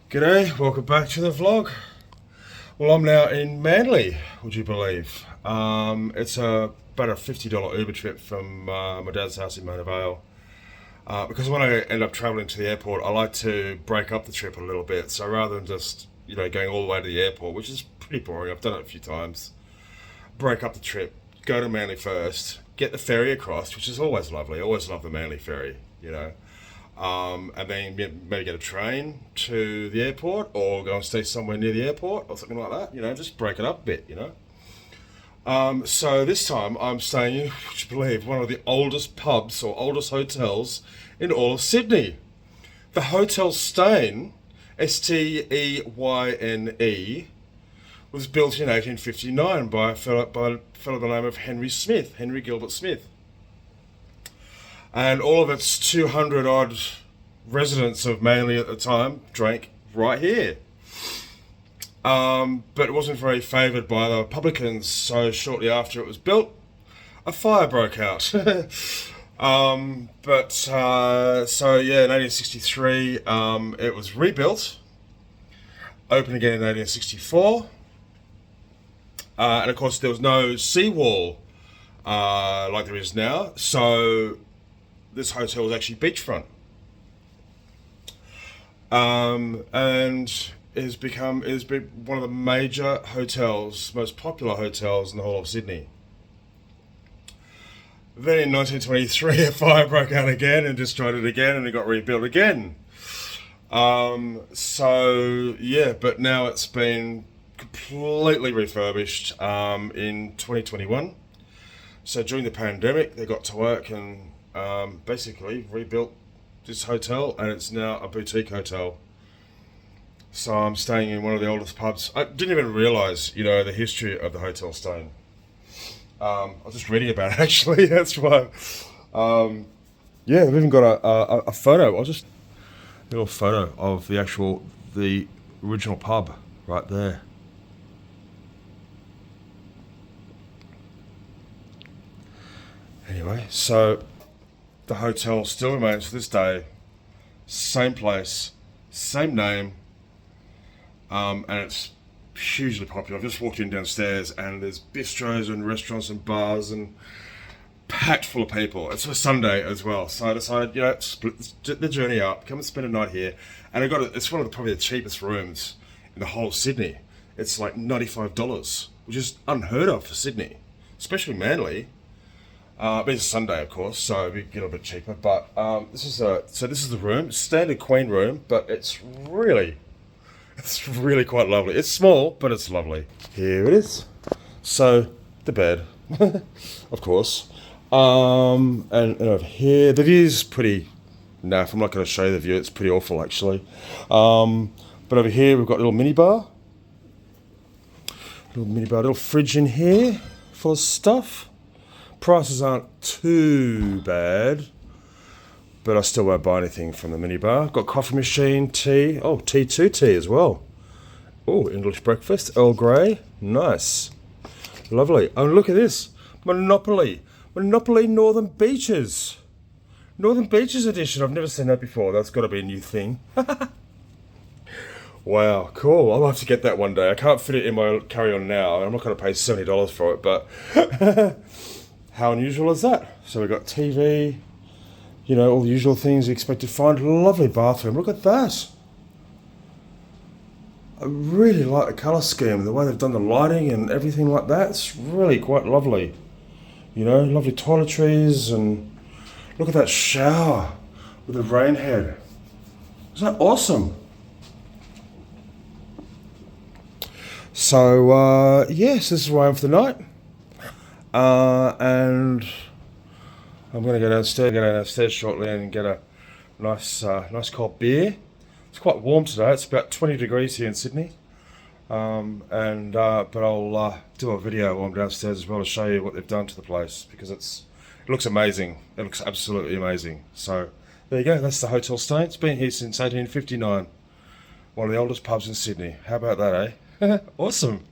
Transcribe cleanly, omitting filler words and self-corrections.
G'day, welcome back to the vlog. Well, I'm now in Manly, would you believe? It's about a $50 Uber trip from my dad's house in Mona Vale. Because when I end up travelling to the airport, I like to break up the trip a little bit. So rather than just, going all the way to the airport, which is pretty boring, I've done it a few times, break up the trip, go to Manly first, get the ferry across, which is always lovely. I always love the Manly ferry. And then maybe get a train to the airport or go and stay somewhere near the airport or something like that, just break it up a bit. So this time I'm staying in, would you believe, one of the oldest pubs or oldest hotels in all of Sydney. The Hotel Steyne, Steyne, was built in 1859 by a fellow by the name of Henry Gilbert Smith. And all of its 200 odd residents of Manly at the time drank right here. But it wasn't very favoured by the publicans, so shortly after it was built, a fire broke out. In 1863, it was rebuilt, opened again in 1864, and of course there was no seawall like there is now, so this hotel was actually beachfront, and it has been one of the major hotels, most popular hotels in the whole of Sydney. Then in 1923, a fire broke out again and destroyed it again, and it got rebuilt again. But now it's been completely refurbished in 2021. So during the pandemic, they got to work and basically rebuilt this hotel, and it's now a boutique hotel. So I'm staying in one of the oldest pubs. I didn't even realise, the history of the Hotel Steyne. I was just reading about it actually. That's why. They've even got a photo. A little photo of the original pub right there. Anyway, so the hotel still remains to this day, same place, same name, and it's hugely popular. I've just walked in downstairs and there's bistros and restaurants and bars and packed full of people. It's a Sunday as well, so I decided, split the journey up, come and spend a night here, and it's one of probably the cheapest rooms in the whole of Sydney. It's like $95, which is unheard of for Sydney, especially Manly. But it's a Sunday, of course, so we get a bit cheaper. But this is the room, standard queen room, but it's really quite lovely. It's small, but it's lovely. Here it is. So the bed, of course, and over here the view's pretty naff. I'm not going to show you the view. It's pretty awful actually. But over here we've got a little mini bar, little fridge in here full of stuff. Prices aren't too bad, but I still won't buy anything from the minibar. Got coffee machine, tea. Oh, tea as well. Oh, English breakfast, Earl Grey. Nice. Lovely. Oh, look at this. Monopoly Northern Beaches. Northern Beaches edition. I've never seen that before. That's got to be a new thing. Wow, cool. I'll have to get that one day. I can't fit it in my carry-on now. I'm not going to pay $70 for it, but how unusual is that? So we've got TV, all the usual things you expect to find. Lovely bathroom. Look at that. I really like the colour scheme, the way they've done the lighting and everything like that. It's really quite lovely. Lovely toiletries, and look at that shower with the rain head. Isn't that awesome? So, yes, this is where I am for the night. And I'm going to go downstairs shortly and get a nice cold beer. It's quite warm today. It's about 20 degrees here in Sydney. But I'll do a video while I'm downstairs as well to show you what they've done to the place, because it looks amazing. It looks absolutely amazing. So there you go. That's the Hotel Steyne. It's been here since 1859. One of the oldest pubs in Sydney. How about that, eh? Awesome.